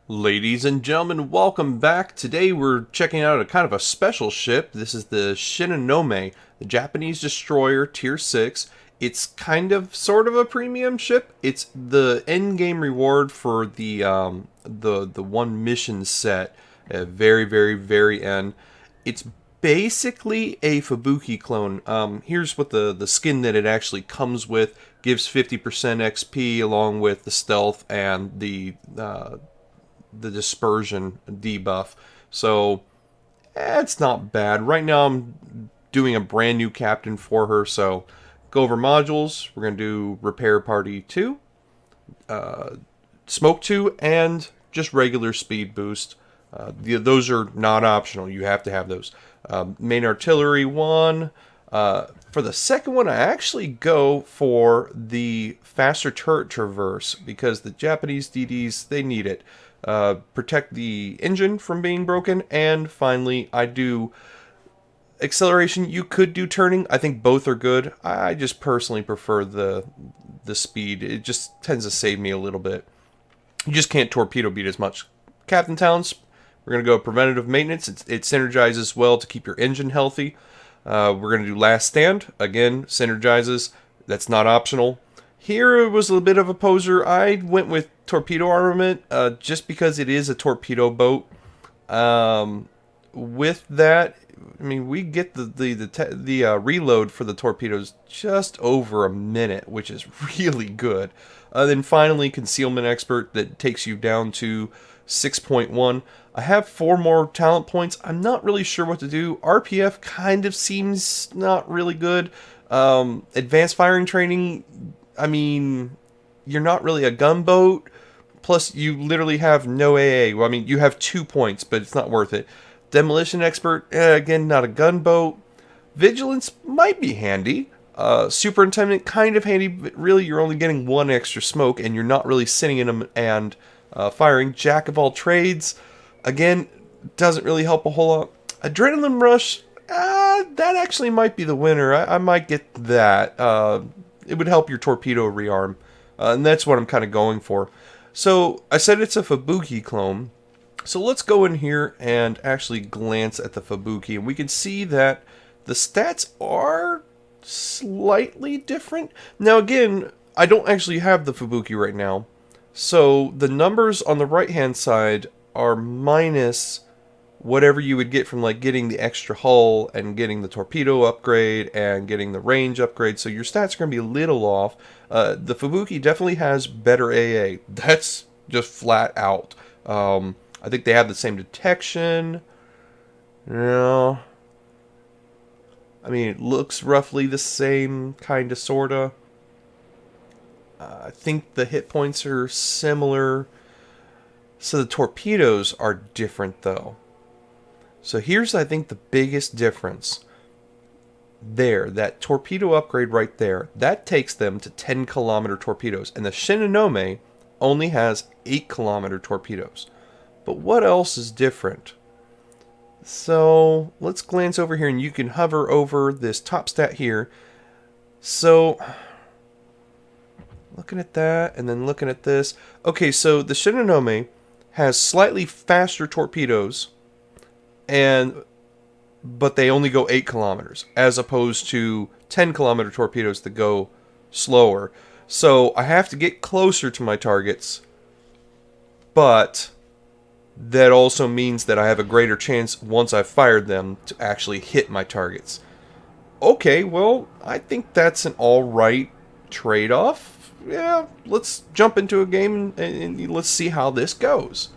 Ladies and gentlemen, welcome back. Today we're checking out a kind of a special ship. This is the Shinonome, the Japanese destroyer tier 6. It's kind of sort of a premium ship. It's the end game reward for the one mission set at very end. It's basically a Fubuki clone. Here's what the skin that it actually comes with gives 50% XP along with the stealth and the dispersion debuff. So it's not bad. Right now I'm doing a brand new captain for her. So go over modules. We're going to do repair party 2, smoke 2, and just regular speed boost. Those are not optional. You have to have those. Main artillery 1. For the second one, I actually go for the faster turret traverse because the Japanese DDs, they need it. Protect the engine from being broken, and finally, I do acceleration. You could do turning. I think both are good. I just personally prefer the speed. It just tends to save me a little bit. You just can't torpedo beat as much. Captain Talents, we're going to go preventative maintenance. It synergizes well to keep your engine healthy. We're going to do last stand. Again, synergizes. That's not optional. Here it was a bit of a poser. I went with torpedo armament just because it is a torpedo boat. With that, I mean, we get the reload for the torpedoes just over a minute, which is really good. Then finally, concealment expert that takes you down to 6.1. I have 4 more talent points. I'm not really sure what to do. RPF kind of seems not really good. Advanced firing training, I mean, you're not really a gunboat. Plus, you literally have no AA. Well, I mean, you have 2 points, but it's not worth it. Demolition expert, again, not a gunboat. Vigilance might be handy. Superintendent, kind of handy, but really you're only getting 1 extra smoke, and you're not really sitting in them and firing. Jack of all trades, again, doesn't really help a whole lot. Adrenaline rush, that actually might be the winner. I might get that. It would help your torpedo rearm. And that's what I'm kind of going for. So I said it's a Fubuki clone. So let's go in here and actually glance at the Fubuki. And we can see that the stats are slightly different. Now again, I don't actually have the Fubuki right now. So the numbers on the right hand side are minus whatever you would get from like getting the extra hull and getting the torpedo upgrade and getting the range upgrade. So your stats are going to be a little off. The Fubuki definitely has better AA. That's just flat out. I think they have the same detection. No. I mean, it looks roughly the same, kind of, sort of. I think the hit points are similar. So the torpedoes are different, though. So here's, I think, the biggest difference. There, that torpedo upgrade right there, that takes them to 10-kilometer torpedoes. And the Shinonome only has 8-kilometer torpedoes. But what else is different? So let's glance over here, and you can hover over this top stat here. So looking at that, and then looking at this. Okay, so the Shinonome has slightly faster torpedoes, but they only go 8 kilometers, as opposed to 10-kilometer torpedoes that go slower. So I have to get closer to my targets, but that also means that I have a greater chance, once I've fired them, to actually hit my targets. Okay, well, I think that's an alright trade-off. Yeah, let's jump into a game and let's see how this goes.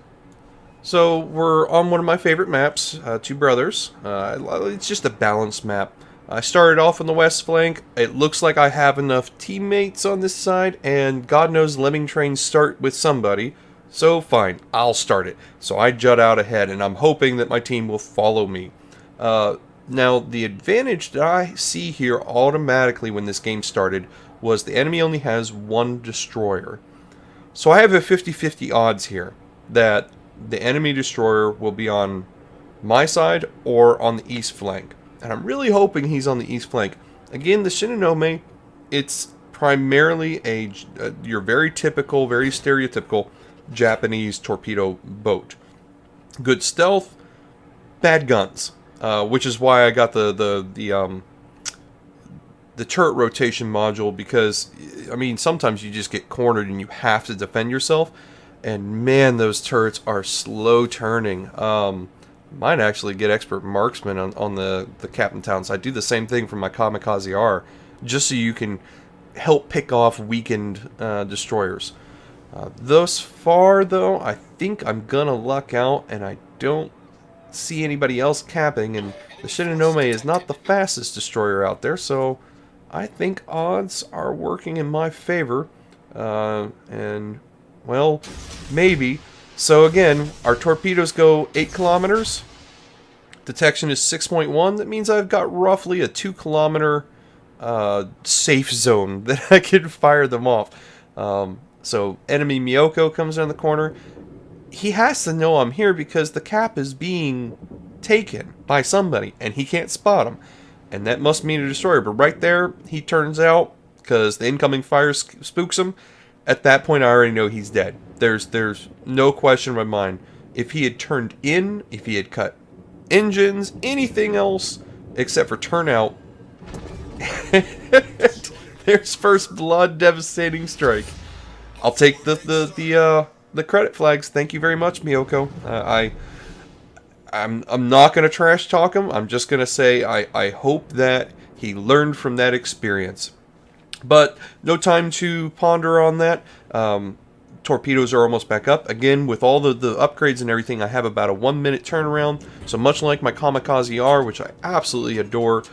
So we're on one of my favorite maps, Two Brothers. It's just a balanced map. I started off on the west flank. It looks like I have enough teammates on this side, and God knows lemming trains start with somebody. So fine, I'll start it. So I jut out ahead, and I'm hoping that my team will follow me. Now, the advantage that I see here automatically when this game started was the enemy only has 1 destroyer. So I have a 50-50 odds here that the enemy destroyer will be on my side or on the east flank. And I'm really hoping he's on the east flank. Again, the Shinonome, it's primarily your very typical, very stereotypical Japanese torpedo boat. Good stealth, bad guns, which is why I got the turret rotation module, because I mean sometimes you just get cornered and you have to defend yourself, and man, those turrets are slow turning. Might actually get expert marksman on the Captain Towns. I do the same thing for my Kamikaze R, just so you can help pick off weakened destroyers. Thus far, though, I think I'm gonna luck out, and I don't see anybody else capping, and the Shinonome is not the fastest destroyer out there, so I think odds are working in my favor. And, well, maybe. So again, our torpedoes go 8 kilometers. Detection is 6.1. That means I've got roughly a 2 kilometer safe zone that I can fire them off. So enemy Miyoko comes down the corner. He has to know I'm here because the cap is being taken by somebody, and he can't spot him. And that must mean a destroyer. But right there, he turns out, because the incoming fire spooks him, at that point I already know he's dead. There's no question in my mind. If he had turned in, if he had cut engines, anything else except for turnout, there's first blood, devastating strike. I'll take the credit flags. Thank you very much, Miyoko. I'm not going to trash talk him. I'm just going to say I hope that he learned from that experience. But no time to ponder on that. Torpedoes are almost back up. Again, with all the upgrades and everything, I have about a 1 minute turnaround. So much like my Kamikaze R, which I absolutely adore,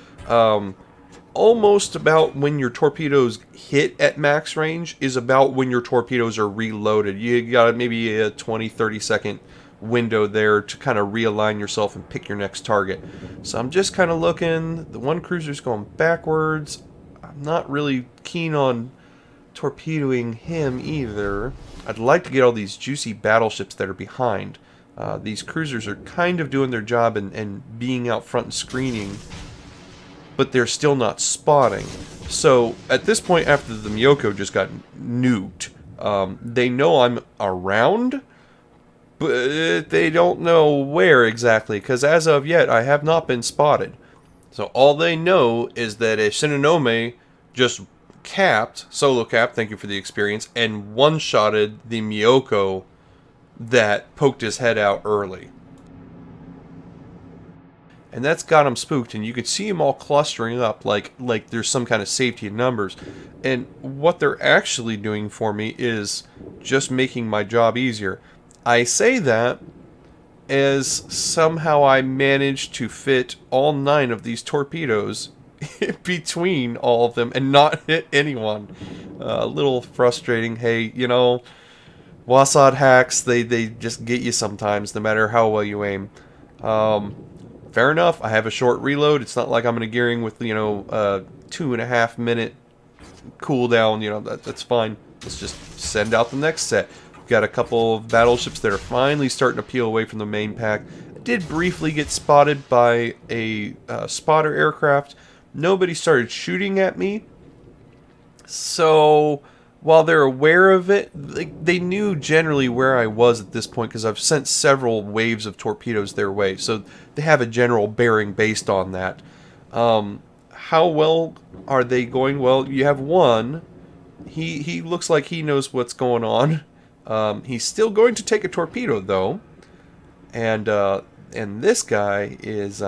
almost about when your torpedoes hit at max range is about when your torpedoes are reloaded. You got maybe a 20-30 second window there to kind of realign yourself and pick your next target. So I'm just kind of looking. The one cruiser's going backwards. I'm not really keen on torpedoing him either. I'd like to get all these juicy battleships that are behind. These cruisers are kind of doing their job and being out front and screening, but they're still not spotting. So at this point, after the Miyoko just got nuked, they know I'm around, but they don't know where exactly, because as of yet, I have not been spotted. So all they know is that a Shinonome just capped, solo capped, thank you for the experience, and one-shotted the Miyoko that poked his head out early. And that's got them spooked, and you could see them all clustering up like there's some kind of safety in numbers. And what they're actually doing for me is just making my job easier. I say that as somehow I managed to fit all 9 of these torpedoes between all of them and not hit anyone. A little frustrating. Hey, you know, Wasad hacks, they just get you sometimes, no matter how well you aim. Fair enough, I have a short reload. It's not like I'm in a gearing with, 2.5 minute cooldown. That's fine. Let's just send out the next set. We've got a couple of battleships that are finally starting to peel away from the main pack. I did briefly get spotted by a spotter aircraft. Nobody started shooting at me. So while they're aware of it, they knew generally where I was at this point, because I've sent several waves of torpedoes their way. So they have a general bearing based on that. How well are they going? Well, you have one. He looks like he knows what's going on. He's still going to take a torpedo, though. And this guy is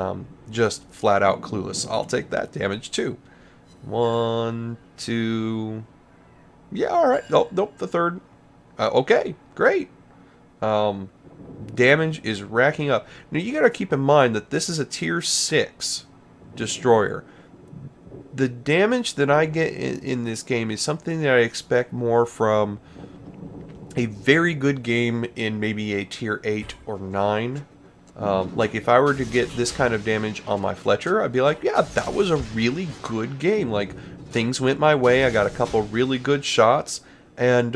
just flat out clueless. I'll take that damage, too. 1, 2... Yeah, alright. Nope, the third. Okay, great. Damage is racking up. Now, you gotta keep in mind that this is a tier 6 destroyer. The damage that I get in this game is something that I expect more from a very good game in maybe a tier 8 or 9. Like, if I were to get this kind of damage on my Fletcher, I'd be like, yeah, that was a really good game. Like, things went my way. I got a couple really good shots. And,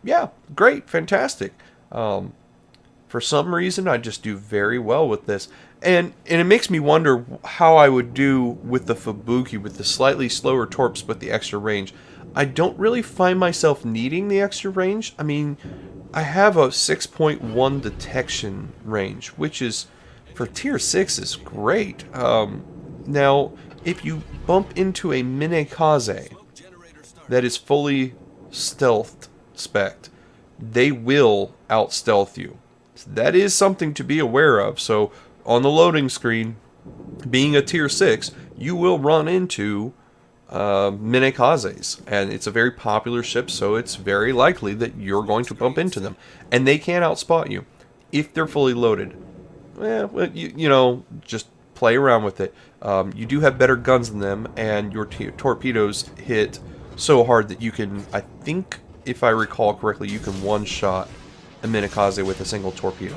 yeah, great, fantastic. For some reason, I just do very well with this. And it makes me wonder how I would do with the Fubuki, with the slightly slower torps but the extra range. I don't really find myself needing the extra range. I mean, I have a 6.1 detection range, which is, for tier 6, is great. Now, if you bump into a Minekaze that is fully stealth spec'd, they will out-stealth you. So that is something to be aware of. So, on the loading screen, being a tier 6, you will run into Minekazes, and it's a very popular ship, so it's very likely that you're going to bump into them, and they can outspot you if they're fully loaded. Well, you know, just play around with it. You do have better guns than them, and your torpedoes hit so hard that you can, I think, if I recall correctly, you can one-shot a Minekaze with a single torpedo.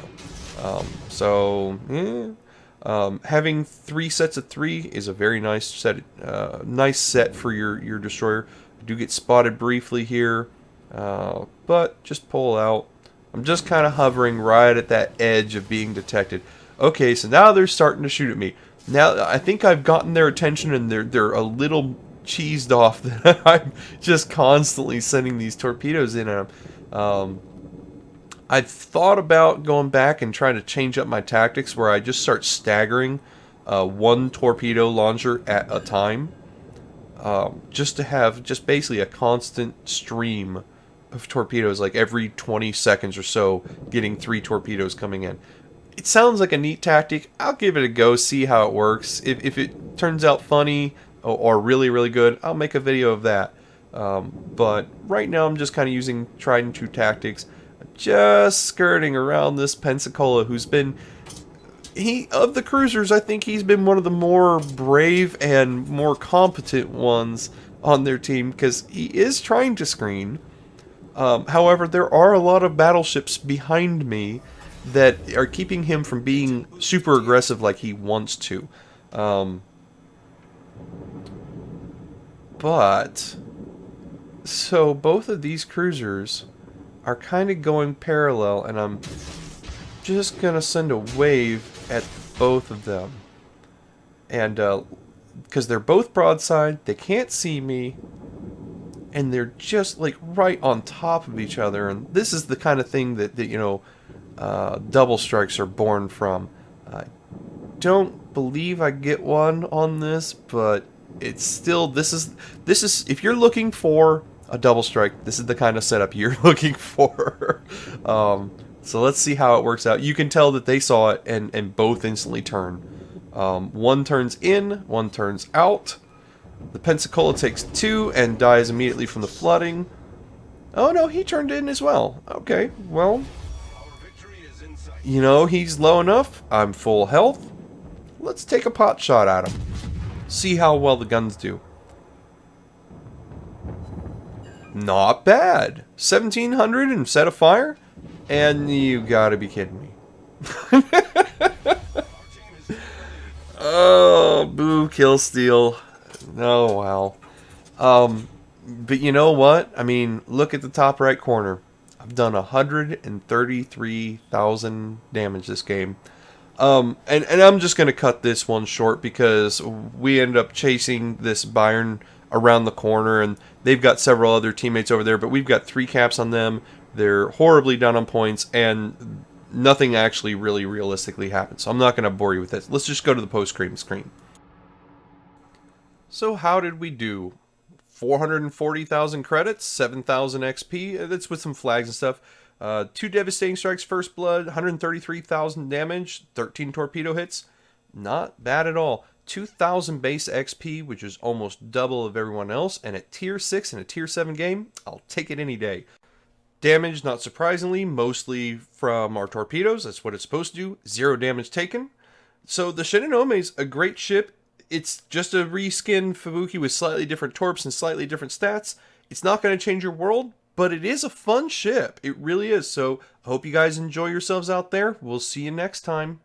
Having 3 sets of 3 is a very nice set for your destroyer. You do get spotted briefly here, but just pull out. I'm just kind of hovering right at that edge of being detected. Okay, so now they're starting to shoot at me. Now I think I've gotten their attention, and they're a little cheesed off that I'm just constantly sending these torpedoes in at them. I've thought about going back and trying to change up my tactics where I just start staggering one torpedo launcher at a time, just to have just basically a constant stream of torpedoes, like every 20 seconds or so, getting 3 torpedoes coming in. It sounds like a neat tactic. I'll give it a go, see how it works. If it turns out funny or really, really good, I'll make a video of that. But right now I'm just kind of using tried and true tactics, just skirting around this Pensacola, who's been, of the cruisers, I think he's been one of the more brave and more competent ones on their team, because he is trying to screen. However, there are a lot of battleships behind me that are keeping him from being super aggressive like he wants to. So both of these cruisers are kind of going parallel, and I'm just gonna send a wave at both of them. And because they're both broadside, they can't see me, and they're just like right on top of each other. And this is the kind of thing that you know, double strikes are born from. I don't believe I get one on this, but it's still, this is if you're looking for a double strike, this is the kind of setup you're looking for. So let's see how it works out. You can tell that they saw it and both instantly turn. One turns in, one turns out. The Pensacola takes 2 and dies immediately from the flooding. Oh no, he turned in as well. Okay, well, you know, he's low enough. I'm full health. Let's take a pot shot at him. See how well the guns do. Not bad. 1,700 and set afire? And you gotta be kidding me. Oh, boo, kill steal. Oh, wow. But you know what? I mean, look at the top right corner. I've done 133,000 damage this game. And I'm just going to cut this one short because we end up chasing this Bayern around the corner, and they've got several other teammates over there, but we've got 3 caps on them. They're horribly down on points, and nothing actually really realistically happens. So I'm not going to bore you with this. Let's just go to the post-screen screen. So how did we do? 440,000 credits, 7,000 XP. That's with some flags and stuff. 2 devastating strikes, first blood, 133,000 damage, 13 torpedo hits. Not bad at all. 2,000 base XP, which is almost double of everyone else, and at tier 6 in a tier 7 game, I'll take it any day. Damage, not surprisingly, mostly from our torpedoes. That's what it's supposed to do. 0 damage taken. So the Shinonome is a great ship. It's just a reskinned Fubuki with slightly different torps and slightly different stats. It's not going to change your world, but it is a fun ship. It really is. So I hope you guys enjoy yourselves out there. We'll see you next time.